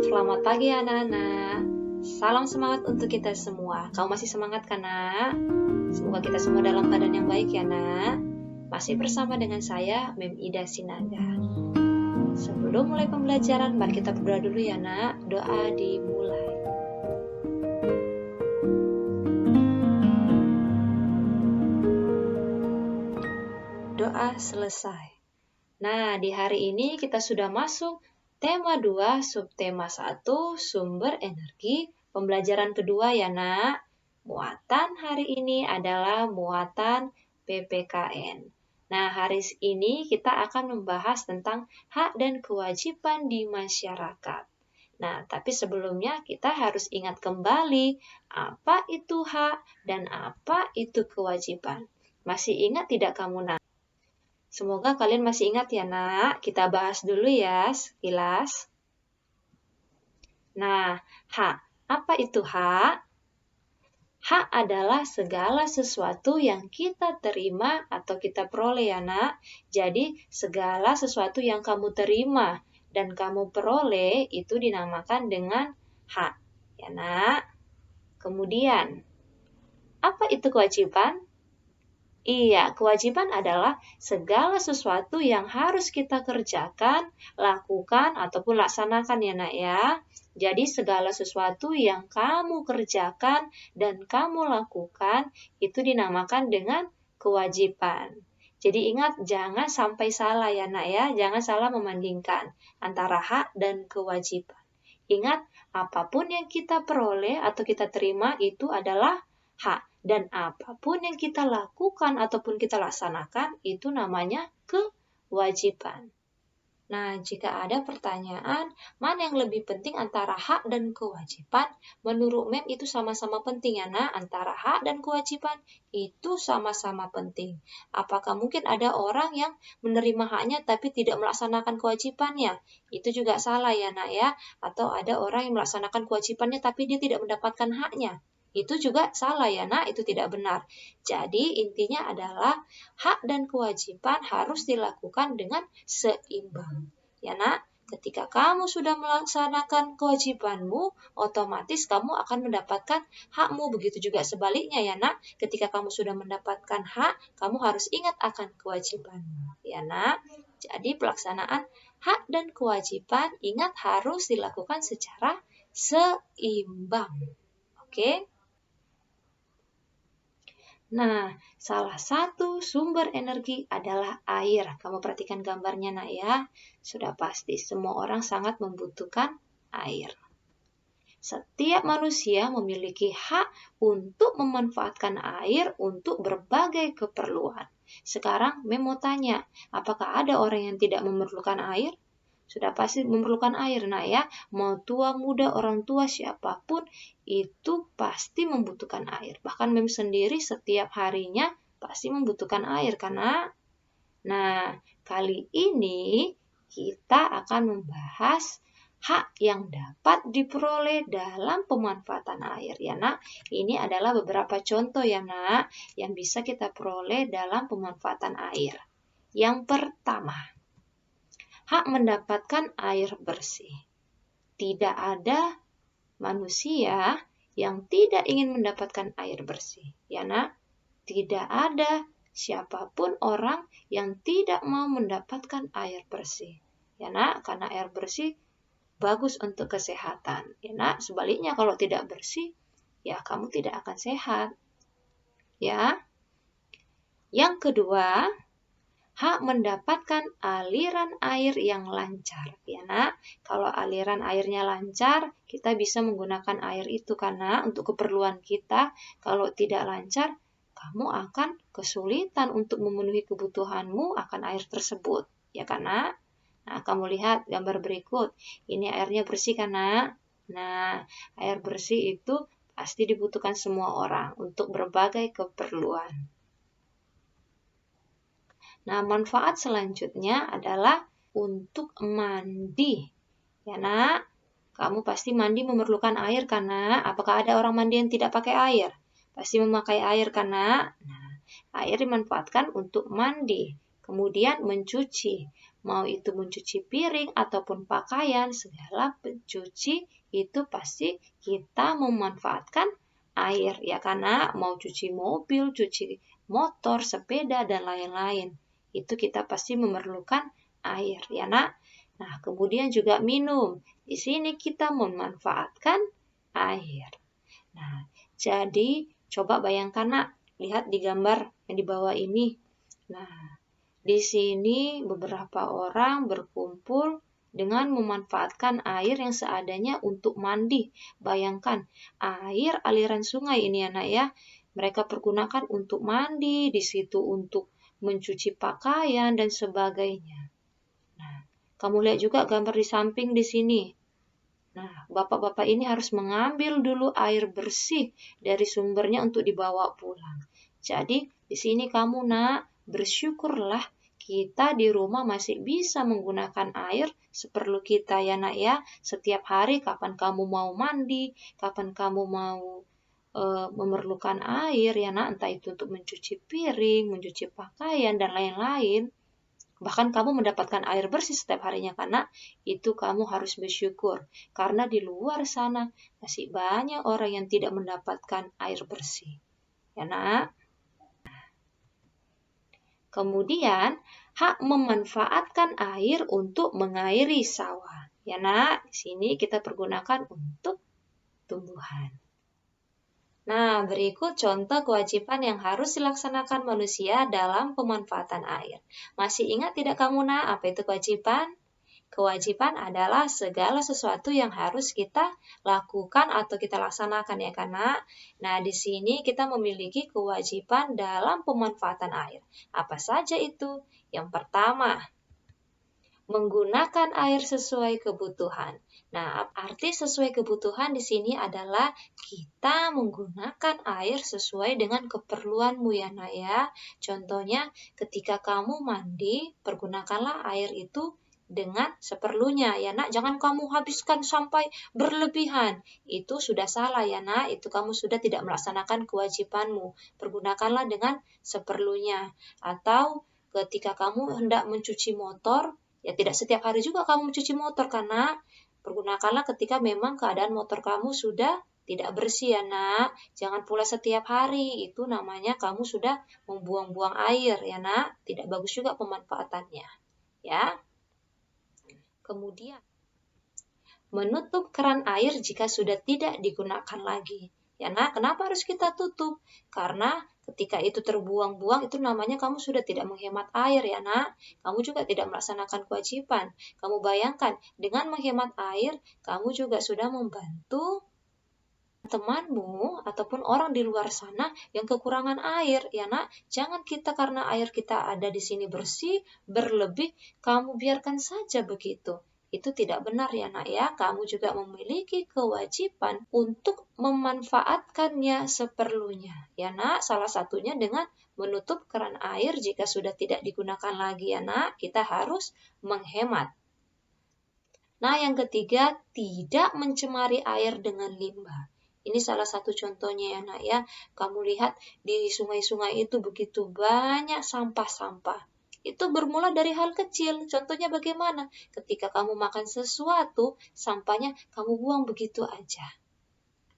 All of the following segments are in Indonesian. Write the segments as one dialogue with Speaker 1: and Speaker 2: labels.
Speaker 1: Selamat pagi anak-anak. Salam semangat untuk kita semua. Kamu masih semangat kan, Nak? Semoga kita semua dalam keadaan yang baik ya, Nak. Masih bersama dengan saya, Mem Ida Sinaga. Sebelum mulai pembelajaran, mari kita berdoa dulu ya, Nak. Doa dimulai. Doa selesai. Nah, di hari ini kita sudah masuk tema 2, subtema 1, sumber energi, pembelajaran kedua ya, Nak. Muatan hari ini adalah muatan PPKN. Nah, hari ini kita akan membahas tentang hak dan kewajiban di masyarakat. Nah, tapi sebelumnya kita harus ingat kembali apa itu hak dan apa itu kewajiban. Masih ingat tidak kamu, Nak? Semoga kalian masih ingat ya, Nak. Kita bahas dulu ya, sekilas. Nah, hak. Apa itu hak? Hak adalah segala sesuatu yang kita terima atau kita peroleh ya, Nak. Jadi, segala sesuatu yang kamu terima dan kamu peroleh itu dinamakan dengan hak. Ya, Nak. Kemudian, apa itu kewajiban? Iya, kewajiban adalah segala sesuatu yang harus kita kerjakan, lakukan, ataupun laksanakan ya, Nak ya. Jadi segala sesuatu yang kamu kerjakan dan kamu lakukan itu dinamakan dengan kewajiban. Jadi ingat, jangan sampai salah ya, Nak ya. Jangan salah membandingkan antara hak dan kewajiban. Ingat, apapun yang kita peroleh atau kita terima itu adalah hak. Dan apapun yang kita lakukan ataupun kita laksanakan, itu namanya kewajiban. Nah, jika ada pertanyaan, mana yang lebih penting antara hak dan kewajiban? Menurut Mem itu sama-sama penting ya, Nak. Antara hak dan kewajiban itu sama-sama penting. Apakah mungkin ada orang yang menerima haknya tapi tidak melaksanakan kewajibannya? Itu juga salah ya, Nak ya. Atau ada orang yang melaksanakan kewajibannya tapi dia tidak mendapatkan haknya. Itu juga salah ya, Nak. Itu tidak benar. Jadi intinya adalah hak dan kewajiban harus dilakukan dengan seimbang. Ya, Nak, ketika kamu sudah melaksanakan kewajibanmu, otomatis kamu akan mendapatkan hakmu. Begitu juga sebaliknya ya, Nak. Ketika kamu sudah mendapatkan hak, kamu harus ingat akan kewajibanmu. Ya, Nak. Jadi pelaksanaan hak dan kewajiban ingat harus dilakukan secara seimbang. Oke? Nah, salah satu sumber energi adalah air. Kamu perhatikan gambarnya, Nak ya. Sudah pasti semua orang sangat membutuhkan air. Setiap manusia memiliki hak untuk memanfaatkan air untuk berbagai keperluan. Sekarang, Mem mau tanya, apakah ada orang yang tidak memerlukan air? Sudah pasti memerlukan air, Nak ya. Mau tua, muda, orang tua, siapapun, itu pasti membutuhkan air. Bahkan Mem sendiri setiap harinya pasti membutuhkan air, karena nah, kali ini kita akan membahas hak yang dapat diperoleh dalam pemanfaatan air ya, Nak. Ini adalah beberapa contoh ya, Nak, yang bisa kita peroleh dalam pemanfaatan air. Yang pertama, hak mendapatkan air bersih. Tidak ada manusia yang tidak ingin mendapatkan air bersih. Ya, Nak, tidak ada siapapun orang yang tidak mau mendapatkan air bersih. Ya, Nak, karena air bersih bagus untuk kesehatan. Ya, Nak, sebaliknya kalau tidak bersih, ya kamu tidak akan sehat. Ya. Yang kedua, hak mendapatkan aliran air yang lancar. Ya, Nak, kalau aliran airnya lancar, kita bisa menggunakan air itu karena untuk keperluan kita. Kalau tidak lancar, kamu akan kesulitan untuk memenuhi kebutuhanmu akan air tersebut. Ya, karena nah, kamu lihat gambar berikut. Ini airnya bersih kan, Nak? Nah, air bersih itu pasti dibutuhkan semua orang untuk berbagai keperluan. Nah, manfaat selanjutnya adalah untuk mandi. Ya, Nak, kamu pasti mandi memerlukan air karena apakah ada orang mandi yang tidak pakai air? Pasti memakai air karena nah, air dimanfaatkan untuk mandi. Kemudian mencuci, mau itu mencuci piring ataupun pakaian, segala pencuci itu pasti kita memanfaatkan air ya, karena mau cuci mobil, cuci motor, sepeda dan lain-lain. Itu kita pasti memerlukan air ya Nak. Nah, kemudian juga minum. Di sini kita memanfaatkan air. Nah, jadi coba bayangkan Nak, lihat di gambar yang di bawah ini. Nah, di sini beberapa orang berkumpul dengan memanfaatkan air yang seadanya untuk mandi. Bayangkan, air aliran sungai ini anak ya. Mereka pergunakan untuk mandi, di situ untuk mencuci pakaian dan sebagainya. Nah, kamu lihat juga gambar di samping di sini. Nah, bapak-bapak ini harus mengambil dulu air bersih dari sumbernya untuk dibawa pulang. Jadi, di sini kamu Nak, bersyukurlah kita di rumah masih bisa menggunakan air seperlu kita ya Nak ya. Setiap hari kapan kamu mau mandi, kapan kamu mau memerlukan air ya Nak, entah itu untuk mencuci piring, mencuci pakaian dan lain-lain. Bahkan kamu mendapatkan air bersih setiap harinya karena itu kamu harus bersyukur. Karena di luar sana masih banyak orang yang tidak mendapatkan air bersih. Ya Nak? Kemudian, hak memanfaatkan air untuk mengairi sawah. Ya Nak, di sini kita pergunakan untuk tumbuhan. Nah, berikut contoh kewajiban yang harus dilaksanakan manusia dalam pemanfaatan air. Masih ingat tidak kamu Nak, apa itu kewajiban? Kewajiban adalah segala sesuatu yang harus kita lakukan atau kita laksanakan ya Nak. Nah, di sini kita memiliki kewajiban dalam pemanfaatan air. Apa saja itu? Yang pertama, menggunakan air sesuai kebutuhan. Nah, arti sesuai kebutuhan di sini adalah kita menggunakan air sesuai dengan keperluanmu ya Nak ya. Contohnya, ketika kamu mandi, pergunakanlah air itu dengan seperlunya ya Nak. Jangan kamu habiskan sampai berlebihan. Itu sudah salah ya Nak. Itu kamu sudah tidak melaksanakan kewajibanmu. Pergunakanlah dengan seperlunya. Atau ketika kamu hendak mencuci motor, ya tidak setiap hari juga kamu mencuci motor karena pergunakanlah ketika memang keadaan motor kamu sudah tidak bersih ya Nak. Jangan pula setiap hari. Itu namanya kamu sudah membuang-buang air ya Nak. Tidak bagus juga pemanfaatannya. Ya. Kemudian, menutup keran air jika sudah tidak digunakan lagi. Ya Nak, kenapa harus kita tutup? Karena ketika itu terbuang-buang, itu namanya kamu sudah tidak menghemat air ya Nak. Kamu juga tidak melaksanakan kewajiban. Kamu bayangkan, dengan menghemat air, kamu juga sudah membantu temanmu ataupun orang di luar sana yang kekurangan air ya Nak. Jangan kita karena air kita ada di sini bersih, berlebih, kamu biarkan saja begitu. Itu tidak benar ya Nak ya. Kamu juga memiliki kewajiban untuk memanfaatkannya seperlunya. Ya Nak, salah satunya dengan menutup keran air jika sudah tidak digunakan lagi ya Nak. Kita harus menghemat. Nah, yang ketiga, tidak mencemari air dengan limbah. Ini salah satu contohnya ya Nak ya. Kamu lihat di sungai-sungai itu begitu banyak sampah-sampah. Itu bermula dari hal kecil. Contohnya bagaimana? Ketika kamu makan sesuatu, sampahnya kamu buang begitu aja.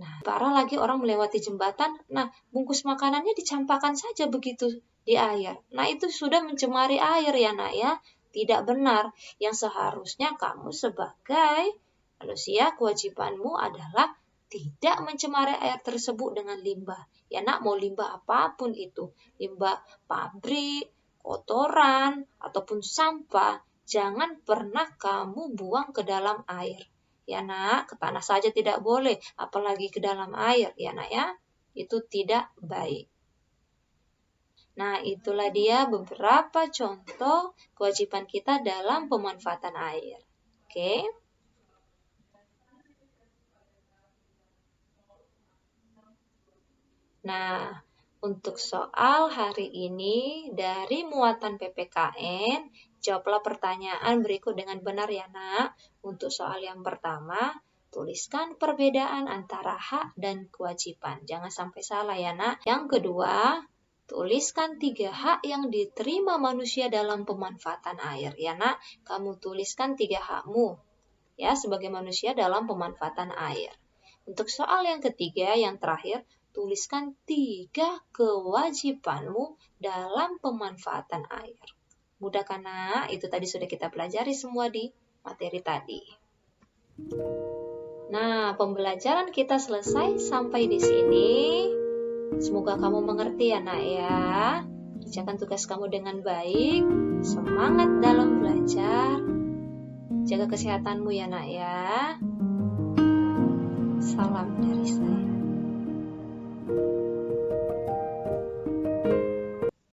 Speaker 1: Nah, parah lagi orang melewati jembatan, nah bungkus makanannya dicampakkan saja begitu di air. Nah, itu sudah mencemari air ya Nak ya. Tidak benar. Yang seharusnya kamu sebagai manusia, kewajibanmu adalah tidak mencemari air tersebut dengan limbah. Ya Nak, mau limbah apapun itu. Limbah pabrik, kotoran, ataupun sampah, jangan pernah kamu buang ke dalam air. Ya Nak, ke tanah saja tidak boleh, apalagi ke dalam air ya Nak ya. Itu tidak baik. Nah, itulah dia beberapa contoh kewajiban kita dalam pemanfaatan air. Oke. Nah, untuk soal hari ini dari muatan PPKN, jawablah pertanyaan berikut dengan benar ya Nak. Untuk soal yang pertama, tuliskan perbedaan antara hak dan kewajiban. Jangan sampai salah ya Nak. Yang kedua, Tuliskan 3 hak yang diterima manusia dalam pemanfaatan air. Ya nak, kamu tuliskan 3 hakmu ya sebagai manusia dalam pemanfaatan air. Untuk soal yang ketiga, yang terakhir, tuliskan 3 kewajibanmu dalam pemanfaatan air. Mudah kan nak? Itu tadi sudah kita pelajari semua di materi tadi. Nah, pembelajaran kita selesai sampai di sini. Semoga kamu mengerti ya nak ya. Kerjakan tugas kamu dengan baik. Semangat dalam belajar. Jaga kesehatanmu ya nak ya. Salam dari saya.